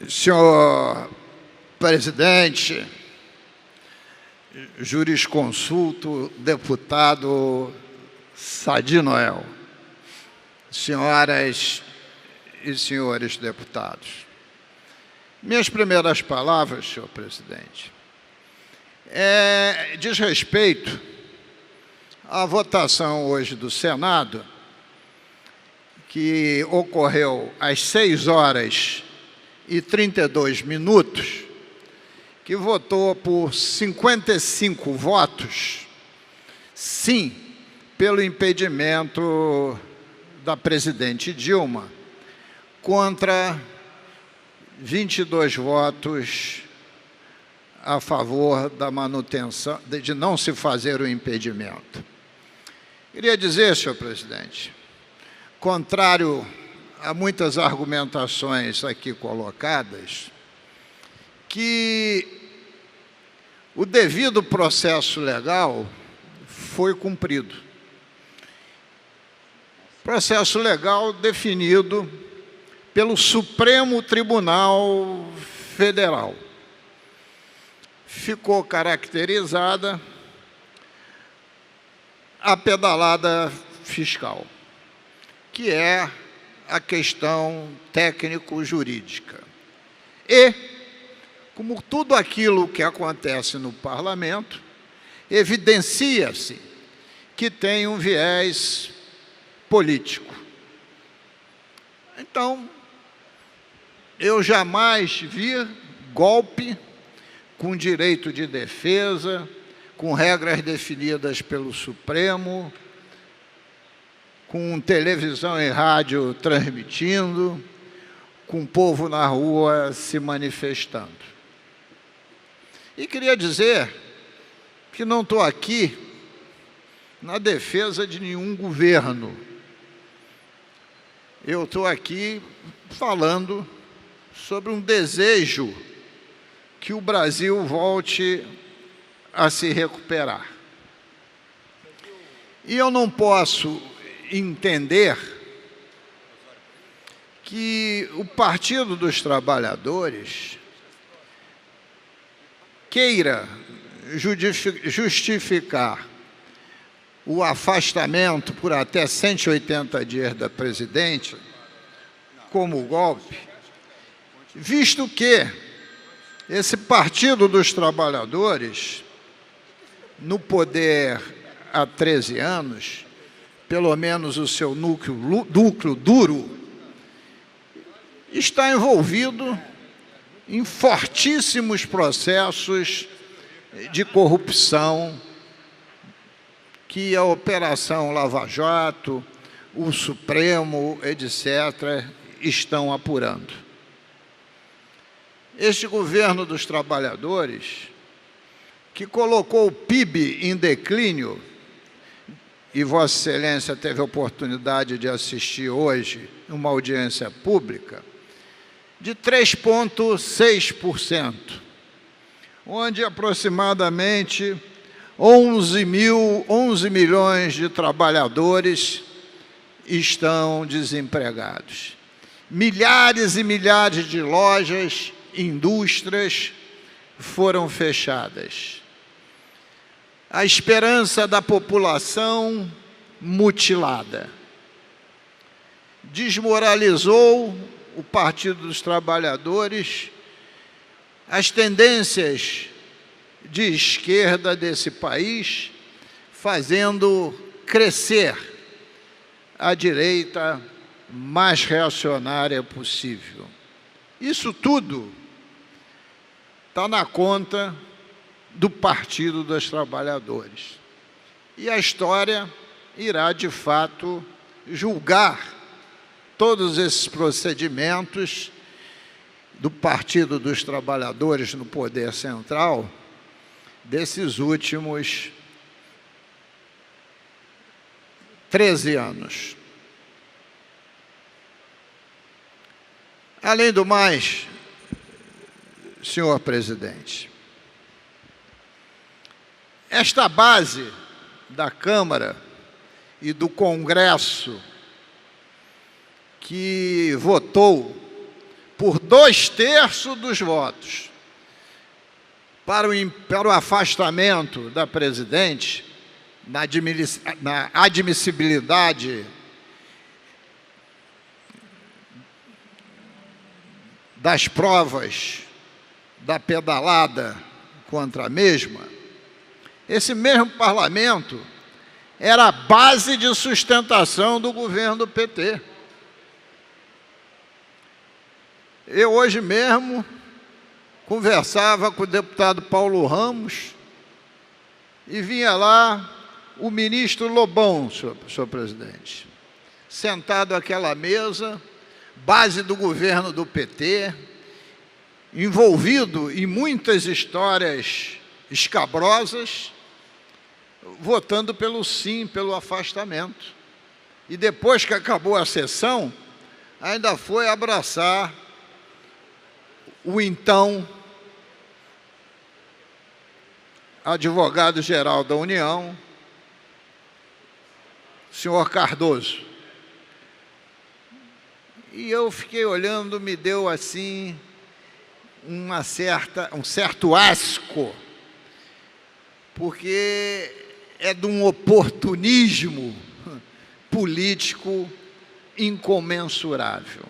Senhor presidente, jurisconsulto, deputado Sadi Noel, senhoras e senhores deputados, minhas primeiras palavras, senhor presidente, diz respeito à votação hoje do Senado, que ocorreu às 6h32, que votou por 55 votos, sim, pelo impedimento da presidente Dilma, contra 22 votos a favor da manutenção, de não se fazer o impedimento. Queria dizer, senhor presidente, contrário a muitas argumentações aqui colocadas, que o devido processo legal foi cumprido. Processo legal definido pelo Supremo Tribunal Federal. Ficou caracterizada a pedalada fiscal, que é a questão técnico-jurídica. E, como tudo aquilo que acontece no parlamento, evidencia-se que tem um viés político. Então, eu jamais vi golpe com direito de defesa, com regras definidas pelo Supremo, com televisão e rádio transmitindo, com o povo na rua se manifestando. E queria dizer que não estou aqui na defesa de nenhum governo. Eu estou aqui falando sobre um desejo que o Brasil volte a se recuperar. E eu não posso entender que o Partido dos Trabalhadores queira justificar o afastamento por até 180 dias da presidente como golpe, visto que esse Partido dos Trabalhadores, no poder há 13 anos, pelo menos o seu núcleo duro, está envolvido em fortíssimos processos de corrupção que a Operação Lava Jato, o Supremo, etc., estão apurando. Este governo dos trabalhadores, que colocou o PIB em declínio, e Vossa Excelência teve a oportunidade de assistir hoje uma audiência pública, de 3,6%, onde aproximadamente 11 milhões de trabalhadores estão desempregados. Milhares e milhares de lojas, indústrias foram fechadas. A esperança da população mutilada. Desmoralizou o Partido dos Trabalhadores, as tendências de esquerda desse país, fazendo crescer a direita mais reacionária possível. Isso tudo está na conta do Partido dos Trabalhadores. E a história irá, de fato, julgar todos esses procedimentos do Partido dos Trabalhadores no poder central desses últimos 13 anos. Além do mais, senhor presidente, esta base da Câmara e do Congresso que votou por 2/3 dos votos para o afastamento da presidente, na admissibilidade das provas da pedalada contra a mesma, esse mesmo parlamento era a base de sustentação do governo do PT. Eu hoje mesmo conversava com o deputado Paulo Ramos e vinha lá o ministro Lobão, senhor presidente, sentado àquela mesa, base do governo do PT, envolvido em muitas histórias escabrosas, votando pelo sim, pelo afastamento. E depois que acabou a sessão, ainda foi abraçar o então advogado-geral da União, senhor Cardoso. E eu fiquei olhando, me deu assim um certo asco, porque é de um oportunismo político incomensurável.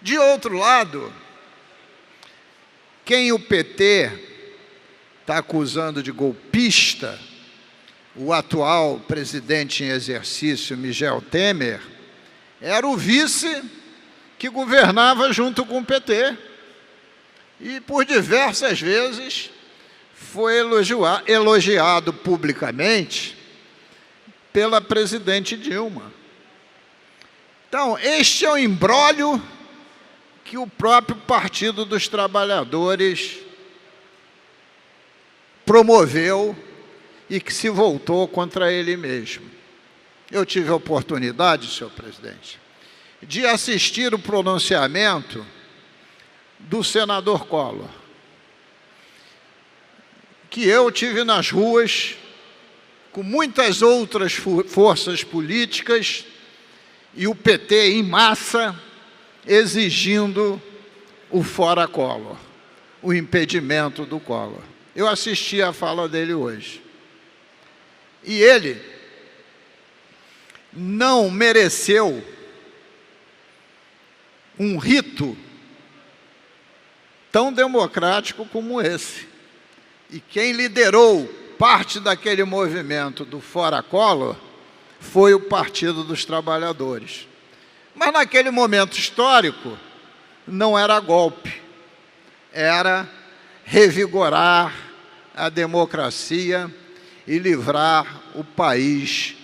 De outro lado, quem o PT está acusando de golpista, o atual presidente em exercício, Michel Temer, era o vice que governava junto com o PT. E por diversas vezes foi elogiado publicamente pela presidente Dilma. Então, este é o imbróglio que o próprio Partido dos Trabalhadores promoveu e que se voltou contra ele mesmo. Eu tive a oportunidade, senhor presidente, de assistir o pronunciamento do senador Collor, que eu tive nas ruas com muitas outras forças políticas e o PT em massa exigindo o fora Collor, o impedimento do Collor. Eu assisti a fala dele hoje. E ele não mereceu um rito tão democrático como esse. E quem liderou parte daquele movimento do Fora Collor foi o Partido dos Trabalhadores. Mas naquele momento histórico, não era golpe, era revigorar a democracia e livrar o país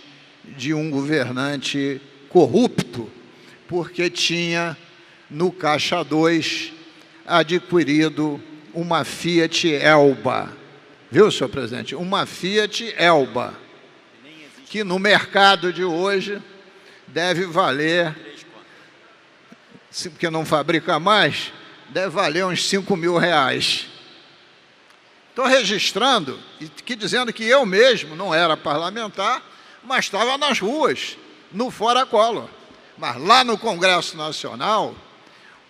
de um governante corrupto, porque tinha, no Caixa 2, adquirido uma Fiat Elba. Viu, senhor presidente? Uma Fiat Elba, que no mercado de hoje deve valer, porque não fabrica mais, deve valer uns R$5.000. Estou registrando e dizendo que eu mesmo não era parlamentar, mas estava nas ruas, no Fora Collor. Mas lá no Congresso Nacional,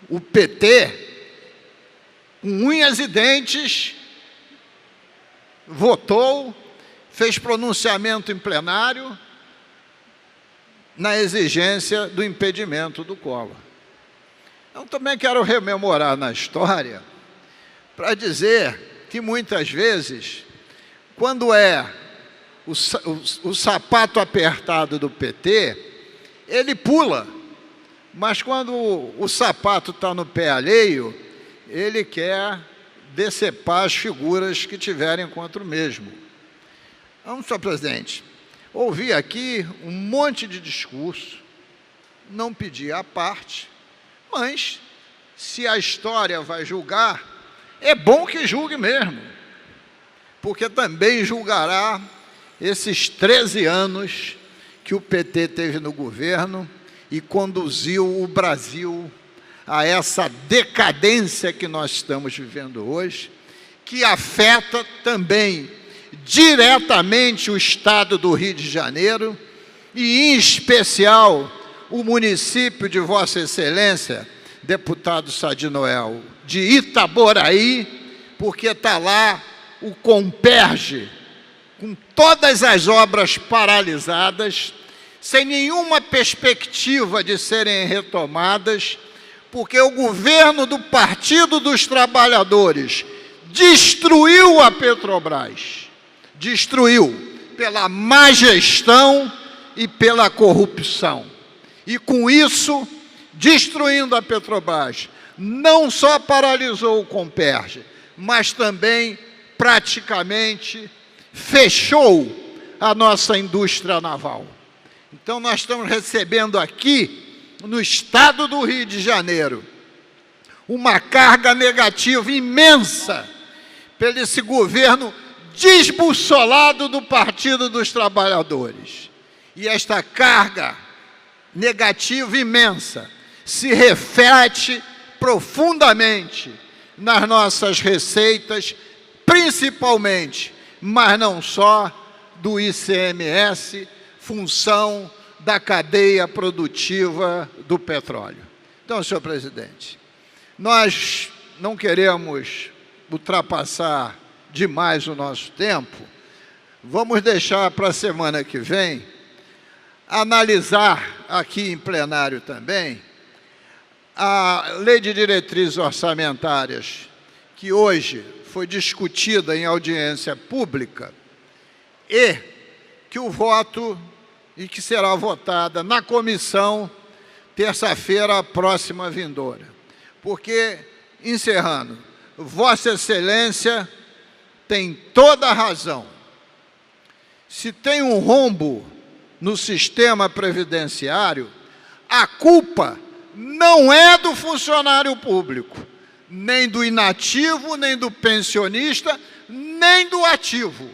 o PT, com unhas e dentes, votou, fez pronunciamento em plenário na exigência do impedimento do Collor. Eu também quero rememorar na história para dizer que muitas vezes, quando é o sapato apertado do PT, ele pula, mas quando o sapato está no pé alheio, ele quer decepar as figuras que tiverem contra o mesmo. Então, senhor presidente, ouvi aqui um monte de discurso, não pedi a parte, mas se a história vai julgar, é bom que julgue mesmo, porque também julgará esses 13 anos que o PT teve no governo e conduziu o Brasil a essa decadência que nós estamos vivendo hoje, que afeta também diretamente o estado do Rio de Janeiro e, em especial, o município de Vossa Excelência, deputado Sadi Noel, de Itaboraí, porque está lá o Comperge, com todas as obras paralisadas, sem nenhuma perspectiva de serem retomadas, porque o governo do Partido dos Trabalhadores destruiu a Petrobras, destruiu pela má gestão e pela corrupção. E com isso, destruindo a Petrobras, não só paralisou o Comperge, mas também praticamente fechou a nossa indústria naval. Então, nós estamos recebendo aqui, no estado do Rio de Janeiro, uma carga negativa imensa pelo esse governo desbussolado do Partido dos Trabalhadores. E esta carga negativa imensa se reflete profundamente nas nossas receitas, principalmente, mas não só, do ICMS, função da cadeia produtiva do petróleo. Então, senhor presidente, nós não queremos ultrapassar demais o nosso tempo. Vamos deixar para a semana que vem analisar aqui em plenário também a Lei de Diretrizes Orçamentárias, que hoje foi discutida em audiência pública, e que o voto, e que será votada na comissão terça-feira próxima vindoura. Porque, encerrando, Vossa Excelência tem toda a razão. Se tem um rombo no sistema previdenciário, a culpa não é do funcionário público, nem do inativo, nem do pensionista, nem do ativo.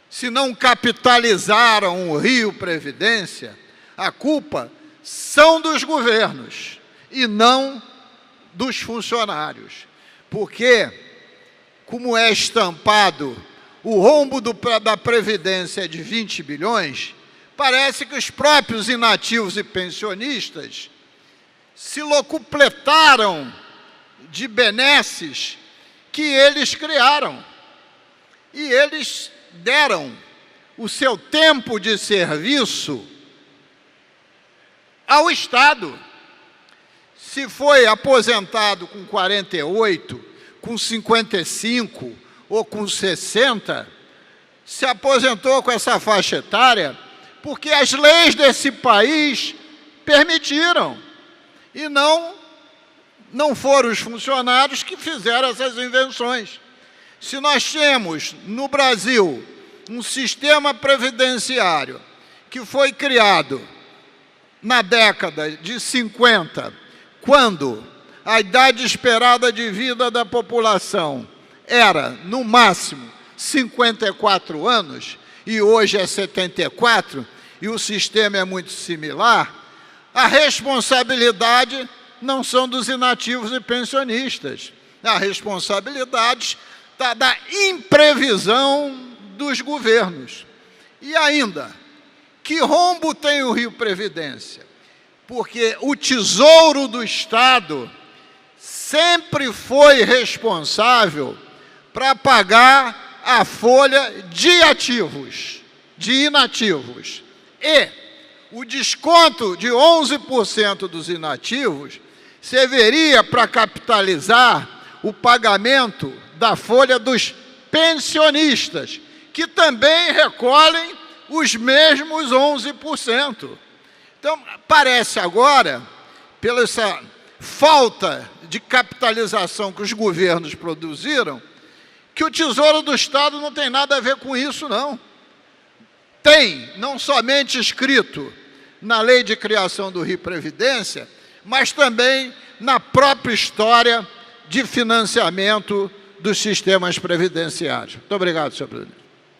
Se não capitalizaram o Rio Previdência, a culpa são dos governos e não dos funcionários. Porque, como é estampado, o rombo da Previdência é de 20 bilhões, parece que os próprios inativos e pensionistas se locupletaram de benesses que eles criaram. E eles deram o seu tempo de serviço ao Estado. Se foi aposentado com 48, com 55 ou com 60, se aposentou com essa faixa etária porque as leis desse país permitiram. E não foram os funcionários que fizeram essas invenções. Se nós temos no Brasil um sistema previdenciário que foi criado na década de 50, quando a idade esperada de vida da população era, no máximo, 54 anos, e hoje é 74, e o sistema é muito similar, a responsabilidade não são dos inativos e pensionistas. A responsabilidade está da imprevisão dos governos. E ainda, que rombo tem o Rio Previdência? Porque o Tesouro do Estado sempre foi responsável para pagar a folha de ativos, de inativos. E o desconto de 11% dos inativos serviria para capitalizar o pagamento da folha dos pensionistas, que também recolhem os mesmos 11%. Então, parece agora, pela essa falta de capitalização que os governos produziram, que o Tesouro do Estado não tem nada a ver com isso, não. Tem, não somente escrito na Lei de Criação do Rio Previdência, mas também na própria história de financiamento dos sistemas previdenciários. Muito obrigado, senhor presidente.